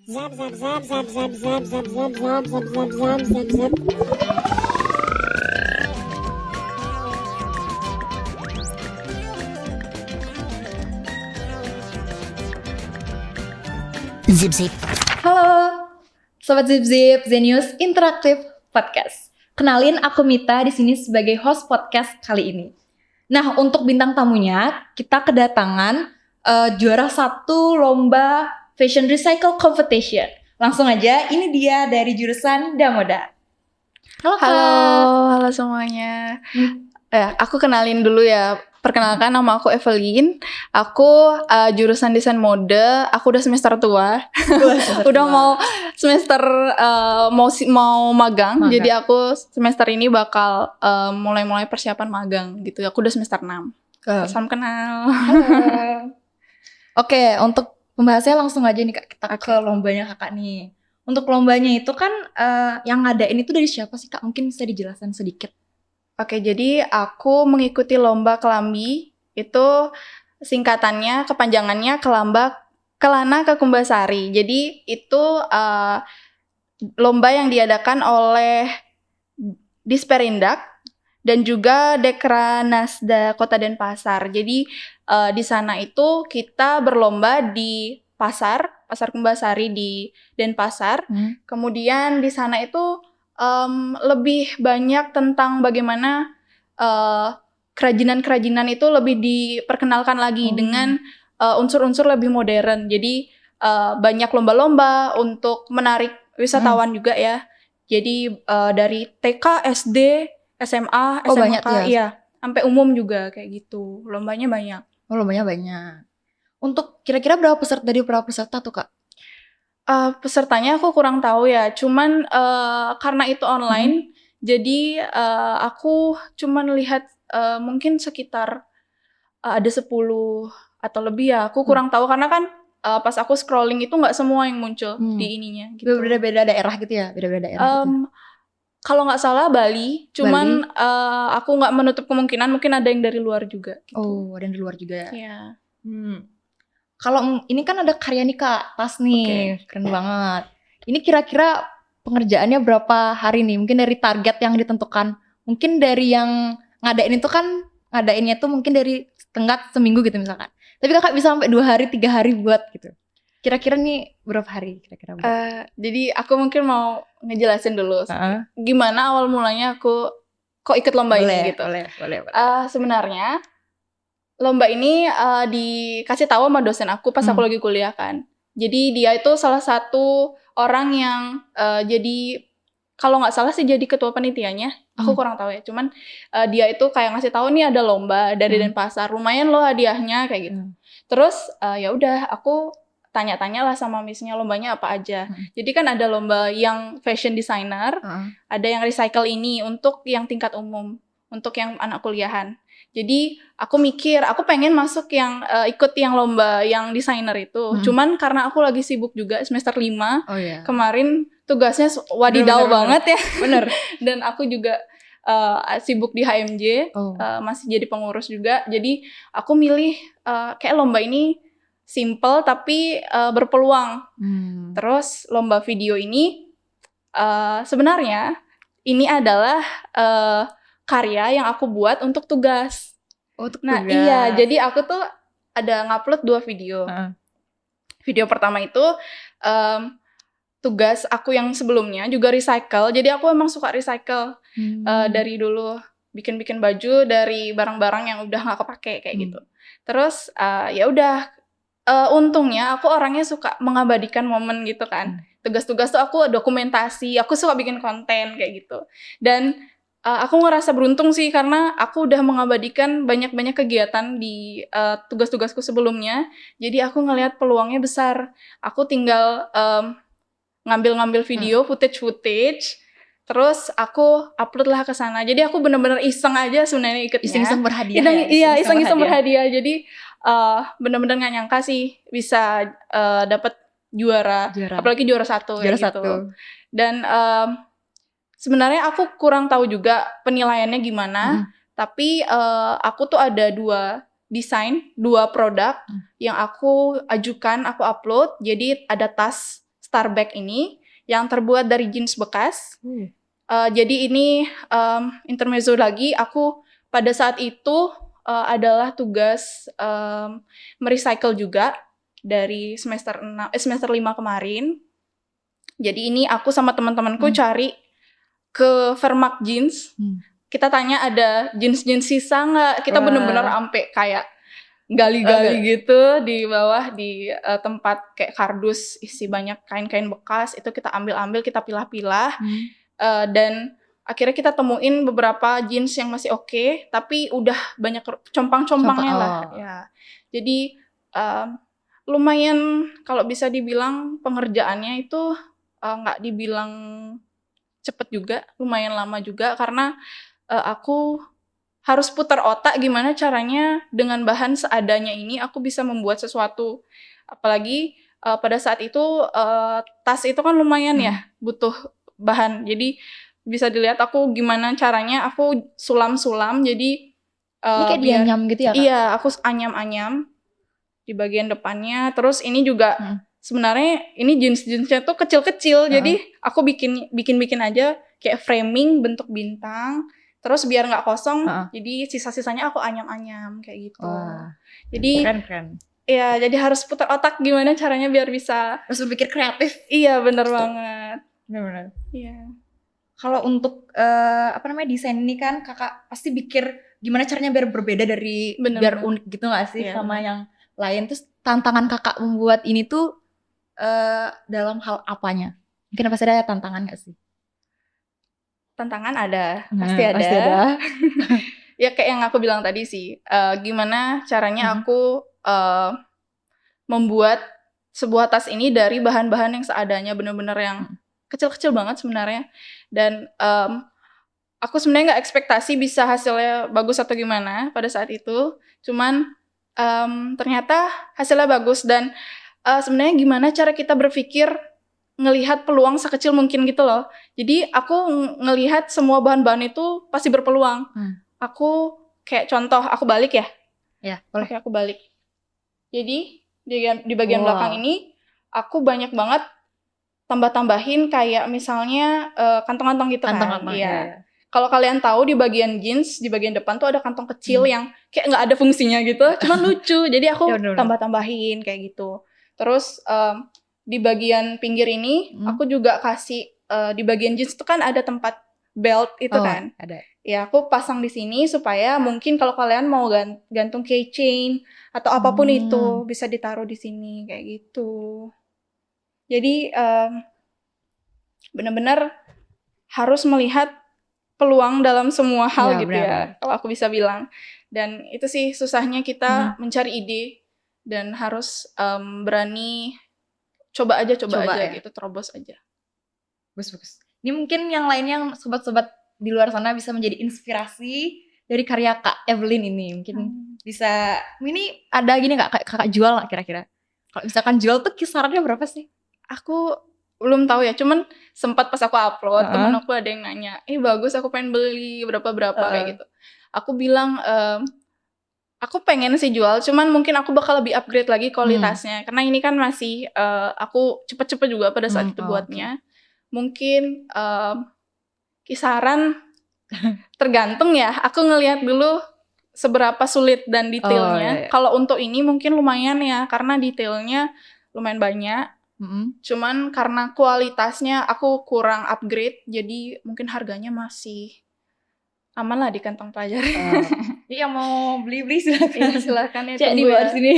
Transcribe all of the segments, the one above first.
Zap zap zap zap zap zap zap zap zap zap zap zap zap zap. Zip zip. Halo, Sobat Zip Zip, Zenius Interaktif Podcast. Kenalin, aku Mita di sini sebagai host podcast kali ini. Nah, untuk bintang tamunya, kita kedatangan juara satu lomba Fashion Recycle Competition. Langsung aja, ini dia dari jurusan Damoda. Halo Kak. Halo semuanya. Hmm. Aku kenalin dulu ya. Perkenalkan, nama aku Evelyn. Aku jurusan desain mode. Aku udah semester tua. Udah mau semester mau magang. Jadi aku semester ini bakal mulai persiapan magang gitu. Aku udah semester 6. Salam kenal. Oke, untuk pembahasannya langsung aja nih Kak, kita ke lombanya Kakak nih. Untuk lombanya itu kan yang ngadain itu dari siapa sih Kak? Mungkin bisa dijelaskan sedikit. Oke, jadi aku mengikuti lomba kelambi. Itu singkatannya, kepanjangannya Kelana Kekumbasari. Jadi itu lomba yang diadakan oleh Disperindak dan juga Dekranasda Kota Denpasar. Jadi di sana itu kita berlomba di Pasar Kumbasari di Denpasar. Kemudian di sana itu lebih banyak tentang bagaimana kerajinan-kerajinan itu lebih diperkenalkan lagi dengan unsur-unsur lebih modern. Jadi banyak lomba-lomba untuk menarik wisatawan juga ya. Jadi dari TK, SD, SMA, SMK, banyak ya? Iya, sampai umum juga kayak gitu. Lombanya banyak. Oh, lombanya banyak. Untuk kira-kira berapa peserta tuh Kak? Pesertanya aku kurang tahu ya. Cuman karena itu online, jadi aku cuman lihat mungkin sekitar ada 10 atau lebih ya. Aku kurang tahu karena kan pas aku scrolling itu nggak semua yang muncul di ininya gitu. Beda-beda daerah gitu ya? Beda-beda daerah gitu. Kalau nggak salah Bali, cuman aku nggak menutup kemungkinan mungkin ada yang dari luar juga. Gitu. Oh, ada yang di luar juga ya? Iya. Kalau ini kan ada karya nih Kak, tas nih, keren banget. Ini kira-kira pengerjaannya berapa hari nih? Mungkin dari target yang ditentukan. Mungkin dari yang ngadain itu kan, ngadainnya tuh mungkin dari tenggat seminggu gitu misalkan. Tapi Kakak bisa sampai 2 hari, 3 hari buat gitu. Kira-kira nih berapa hari kira-kira buat? Jadi aku mungkin mau ngejelasin dulu gimana awal mulanya aku kok ikut lomba ini gitu. Boleh. Sebenarnya lomba ini dikasih tahu sama dosen aku pas aku lagi kuliah kan. Jadi dia itu salah satu orang yang jadi kalau nggak salah sih jadi ketua panitianya. Aku kurang tahu ya. Cuman dia itu kayak ngasih tahu nih ada lomba dari Denpasar. Lumayan loh hadiahnya kayak gitu. Terus ya udah aku tanya-tanya lah sama missnya lombanya apa aja. Jadi kan ada lomba yang fashion designer, ada yang recycle ini untuk yang tingkat umum, untuk yang anak kuliahan. Jadi aku mikir, aku pengen masuk yang ikut yang lomba yang desainer itu. Cuman karena aku lagi sibuk juga semester 5, kemarin tugasnya wadidaw banget ya. Bener. Dan aku juga sibuk di HMJ, masih jadi pengurus juga. Jadi aku milih kayak lomba ini simple tapi berpeluang. Terus lomba video ini sebenarnya ini adalah karya yang aku buat untuk tugas. Tugas. Iya, jadi aku tuh ada ngupload 2 video. Video pertama itu tugas aku yang sebelumnya juga recycle. Jadi aku emang suka recycle dari dulu, bikin baju dari barang-barang yang udah nggak kepake kayak gitu. Terus ya udah, untungnya aku orangnya suka mengabadikan momen gitu kan. Tugas-tugas tuh aku dokumentasi, aku suka bikin konten kayak gitu. Dan aku ngerasa beruntung sih karena aku udah mengabadikan banyak-banyak kegiatan di tugas-tugasku sebelumnya. Jadi aku ngelihat peluangnya besar. Aku tinggal ngambil video, footage, terus aku upload lah ke sana. Jadi aku benar-benar iseng aja sebenarnya ikutnya. Iseng-iseng berhadiah Iya, iseng-iseng berhadiah. Jadi benar-benar nggak nyangka sih bisa dapat juara, apalagi juara 1 ya gitu. Dan sebenarnya aku kurang tahu juga penilaiannya gimana, tapi aku tuh ada 2 produk yang aku ajukan, aku upload. Jadi ada tas Starback ini yang terbuat dari jeans bekas. Jadi ini intermezzo lagi, aku pada saat itu adalah tugas merecycle juga dari semester 5 kemarin. Jadi ini aku sama teman-temanku cari ke Vermaak Jeans. Kita tanya ada jeans-jeans sisa nggak? Kita bener-bener sampai kayak gali-gali gitu di bawah di tempat kayak kardus isi banyak kain-kain bekas. Itu kita ambil-ambil, kita pilah-pilah. Dan akhirnya kita temuin beberapa jeans yang masih oke, tapi udah banyak compang-compangnya lah. Ya. Jadi lumayan kalau bisa dibilang pengerjaannya itu nggak dibilang cepet juga, lumayan lama juga karena aku harus putar otak gimana caranya dengan bahan seadanya ini aku bisa membuat sesuatu. Apalagi pada saat itu tas itu kan lumayan ya butuh bahan. Jadi bisa dilihat aku gimana caranya aku sulam-sulam. Jadi Ini kayak dianyam gitu ya, Kak? Iya, aku anyam-anyam di bagian depannya. Terus ini juga sebenarnya ini jeans-jeansnya tuh kecil-kecil. Jadi aku bikin aja kayak framing bentuk bintang. Terus biar nggak kosong, jadi sisa-sisanya aku anyam-anyam kayak gitu. Jadi keren. Iya, jadi harus putar otak gimana caranya biar bisa. Harus berpikir kreatif. Iya, bener banget. Benar. Iya. Kalau untuk desain ini kan kakak pasti pikir gimana caranya biar berbeda dari biar unik gitu nggak sih sama yang lain. Terus tantangan kakak membuat ini tuh dalam hal apanya? Mungkin pasti ada tantangan nggak sih? Tantangan ada, pasti ada. Ya kayak yang aku bilang tadi sih, gimana caranya aku membuat sebuah tas ini dari bahan-bahan yang seadanya, bener-bener yang kecil-kecil banget sebenarnya. Dan aku sebenarnya nggak ekspektasi bisa hasilnya bagus atau gimana pada saat itu. Cuman ternyata hasilnya bagus dan sebenarnya gimana cara kita berpikir ngelihat peluang sekecil mungkin gitu loh. Jadi aku ngelihat semua bahan-bahan itu pasti berpeluang. Aku kayak contoh, aku balik ya. Ya, boleh. Oke, aku balik. Jadi di bagian belakang ini aku banyak banget tambah-tambahin kayak misalnya kantong-kantong gitu kan. Iya. Kalau kalian tahu di bagian jeans, di bagian depan tuh ada kantong kecil yang kayak nggak ada fungsinya gitu, cuman lucu. Jadi aku tambah-tambahin kayak gitu. Terus di bagian pinggir ini aku juga kasih di bagian jeans itu kan ada tempat belt itu kan. Ada. Ya aku pasang di sini supaya mungkin kalau kalian mau gantung keychain atau apapun itu bisa ditaruh di sini kayak gitu. Jadi benar-benar harus melihat peluang dalam semua hal gitu ya. Kalau aku bisa bilang. Dan itu sih susahnya kita mencari ide dan harus berani coba aja gitu, terobos aja. Bagus. Ini mungkin yang lainnya sobat-sobat di luar sana bisa menjadi inspirasi dari karya Kak Evelyn ini. Mungkin bisa, ini ada gini nggak kakak jual nggak kira-kira? Kalau misalkan jual tuh kisarannya berapa sih? Aku belum tahu ya, cuman sempat pas aku upload temen aku ada yang nanya, bagus aku pengen beli berapa kayak gitu. Aku bilang aku pengen sih jual, cuman mungkin aku bakal lebih upgrade lagi kualitasnya karena ini kan masih aku cepet-cepet juga pada saat itu buatnya. Mungkin kisaran tergantung ya, aku ngelihat dulu seberapa sulit dan detailnya. Kalau untuk ini mungkin lumayan ya karena detailnya lumayan banyak. Cuman karena kualitasnya aku kurang upgrade, jadi mungkin harganya masih aman lah di kantong pelajar. Jadi yang mau beli silakan. Iya, silakan ya. Cek di bawah sini.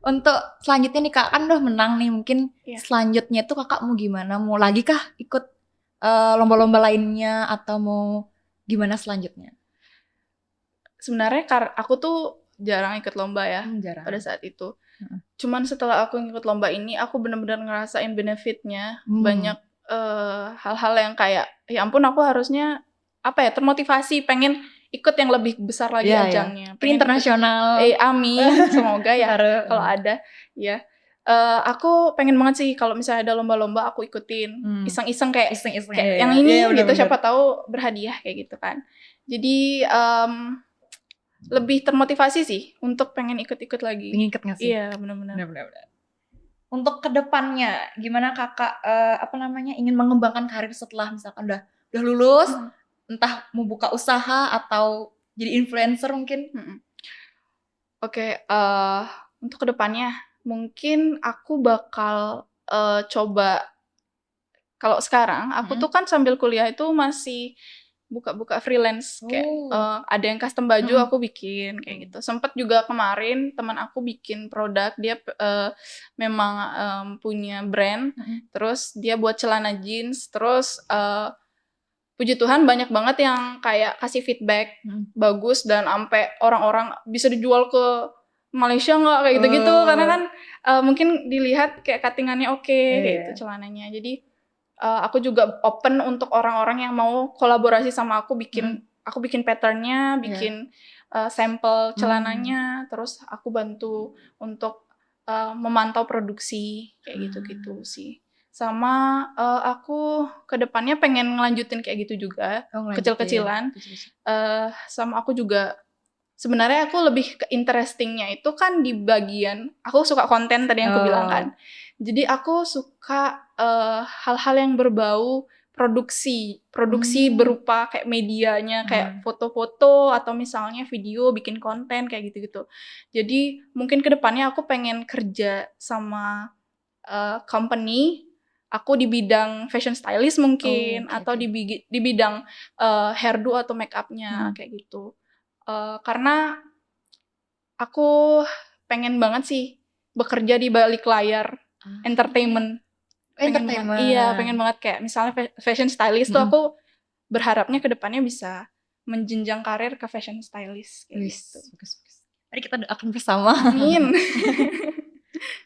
Untuk selanjutnya nih Kak, kan udah menang nih, mungkin selanjutnya tuh Kakak mau gimana? Mau lagi kah ikut lomba-lomba lainnya atau mau gimana selanjutnya? Sebenarnya aku tuh jarang ikut lomba ya pada saat itu. Cuman setelah aku ikut lomba ini, aku benar-benar ngerasain benefitnya. Banyak hal-hal yang kayak, ya ampun aku harusnya termotivasi pengen ikut yang lebih besar lagi ajangnya. Pengen internasional. Amin, semoga ya kalau ada. Ya, aku pengen banget sih kalau misalnya ada lomba-lomba aku ikutin. Iseng-iseng kayak yang ini gitu, siapa tahu berhadiah kayak gitu kan. Jadi lebih termotivasi sih untuk pengen ikut-ikut lagi. Pengen ikut nggak sih? Iya, benar-benar. untuk kedepannya gimana kakak ingin mengembangkan karir setelah misalkan udah lulus, entah mau buka usaha atau jadi influencer mungkin? Oke, untuk kedepannya mungkin aku bakal coba. Kalau sekarang aku tuh kan sambil kuliah itu masih buka-buka freelance kayak ada yang custom baju aku bikin kayak gitu. Sempet juga kemarin teman aku bikin produk, dia memang punya brand, terus dia buat celana jeans, terus puji Tuhan banyak banget yang kayak kasih feedback bagus dan sampai orang-orang bisa dijual ke Malaysia nggak kayak gitu-gitu karena kan mungkin dilihat kayak cuttingannya oke kayak gitu celananya. Jadi aku juga open untuk orang-orang yang mau kolaborasi sama aku bikin patternnya, bikin sampel celananya, terus aku bantu untuk memantau produksi kayak gitu-gitu sih. Sama aku kedepannya pengen ngelanjutin kayak gitu juga, kecil-kecilan. Sama aku juga sebenarnya aku lebih ke interestingnya itu kan di bagian aku suka konten tadi yang aku bilang kan. Jadi aku suka hal-hal yang berbau produksi berupa kayak medianya kayak foto-foto atau misalnya video bikin konten kayak gitu-gitu. Jadi mungkin kedepannya aku pengen kerja sama company, aku di bidang fashion stylist mungkin atau di bidang hairdo atau make up-nya kayak gitu. Karena aku pengen banget sih bekerja di balik layar entertainment. Pengen banget kayak misalnya fashion stylist tuh aku berharapnya ke depannya bisa menjenjang karir ke fashion stylist kayak gitu. Mari kita doakan bersama. Amin.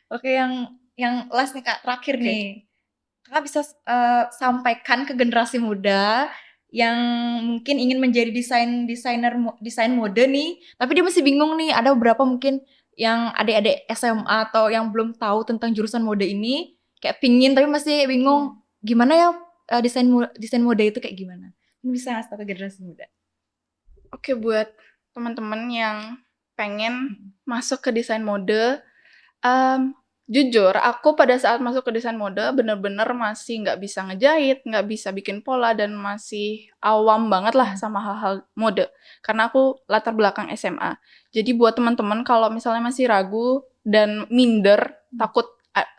Oke, yang last nih Kak, terakhir nih. Kakak bisa sampaikan ke generasi muda yang mungkin ingin menjadi desain mode nih, tapi dia masih bingung nih. Ada beberapa mungkin yang adik-adik SMA atau yang belum tahu tentang jurusan mode ini, kayak pingin tapi masih bingung gimana ya desain mode itu kayak gimana? Bisa ngasih tau ke generasi muda. Oke, buat teman-teman yang pengen masuk ke desain mode, jujur, aku pada saat masuk ke desain mode bener-bener masih nggak bisa ngejahit, nggak bisa bikin pola, dan masih awam banget lah sama hal-hal mode. Karena aku latar belakang SMA. Jadi buat teman-teman kalau misalnya masih ragu dan minder, takut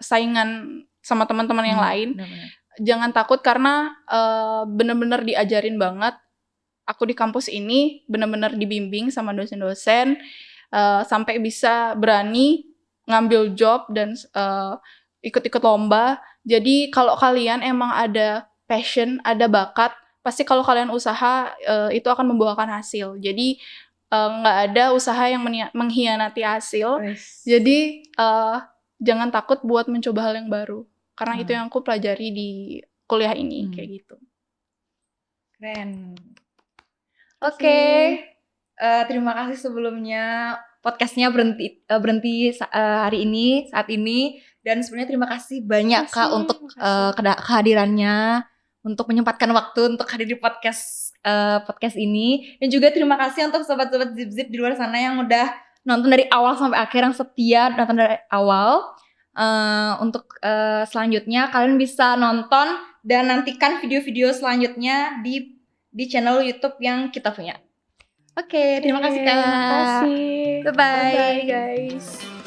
saingan sama teman-teman yang lain, jangan takut karena bener-bener diajarin banget. Aku di kampus ini bener-bener dibimbing sama dosen-dosen sampai bisa berani ngambil job dan ikut-ikut lomba. Jadi kalau kalian emang ada passion, ada bakat, pasti kalau kalian usaha itu akan membuahkan hasil. Jadi nggak ada usaha yang mengkhianati hasil. Jadi jangan takut buat mencoba hal yang baru. Karena itu yang aku pelajari di kuliah ini kayak gitu. Keren. Oke. Terima kasih sebelumnya. Podcastnya berhenti saat ini, dan sebenarnya terima kasih banyak Kak untuk kehadirannya, untuk menyempatkan waktu untuk hadir di podcast ini, dan juga terima kasih untuk sobat-sobat Zip di luar sana yang udah nonton dari awal sampai akhir, yang setia nonton dari awal. Untuk selanjutnya kalian bisa nonton dan nantikan video-video selanjutnya di channel YouTube yang kita punya. Oke, terima kasih Kak. Terima kasih. Bye-bye. Bye guys.